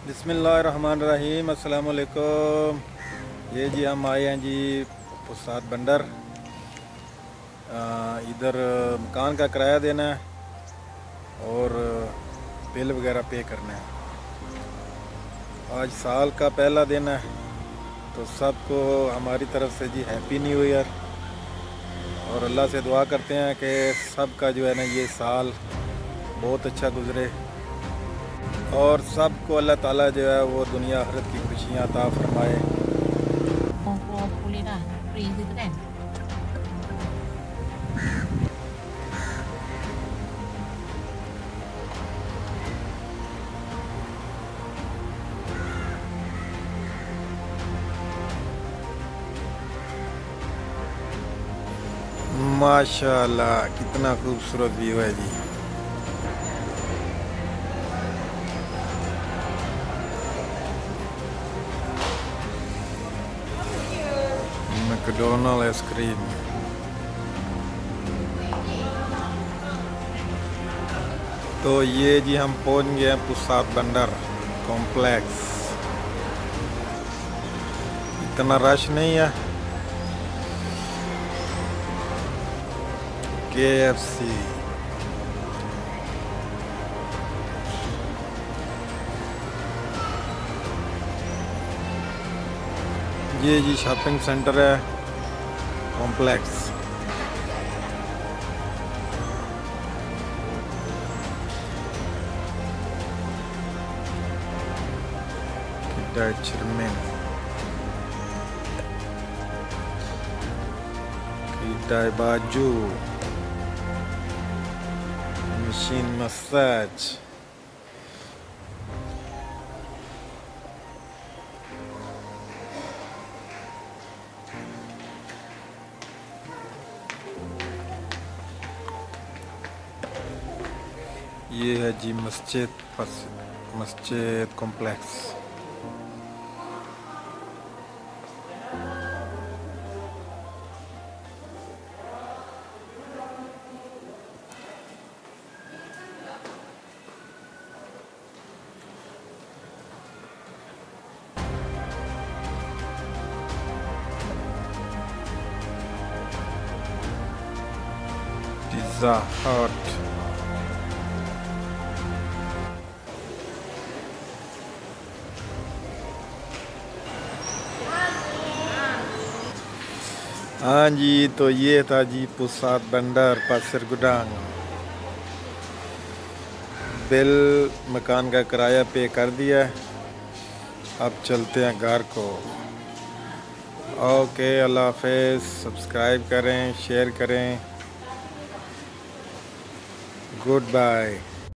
बिस्मिल्लाहिर्रहमानिर्रहीम, अस्सलाम वालेकुम। ये जी हम आए हैं जी pusat बंदर। इधर मकान का किराया देना है और बिल वगैरह पे करना है। आज साल का पहला दिन है, तो सबको हमारी तरफ से जी हैप्पी न्यू ईयर। और अल्लाह से दुआ करते हैं कि सबका जो है ना ये साल बहुत अच्छा गुजरे और सबको अल्लाह ताला जो है वो दुनिया आखिरत की खुशियाँ अता फरमाए। Boleh lah, free gitu kan? माशाल्लाह कितना खूबसूरत व्यू है जी। McDonald ice cream. तो ये जी हम पहुंच गए हैं pusat बंदर कॉम्प्लेक्स। इतना रश नहीं है। KFC, ये जी शॉपिंग सेंटर है complex. Kita cermin, kedai baju, mesin massage. ये है जी मस्जिद कॉम्प्लेक्स। पिज़्ज़ा हट। हाँ जी, तो ये था जी pusat बंदर pasir gudang। बिल मकान का किराया पे कर दिया। अब चलते हैं घर को। ओके, अल्लाह हाफिज़। सब्सक्राइब करें, शेयर करें। Good bye.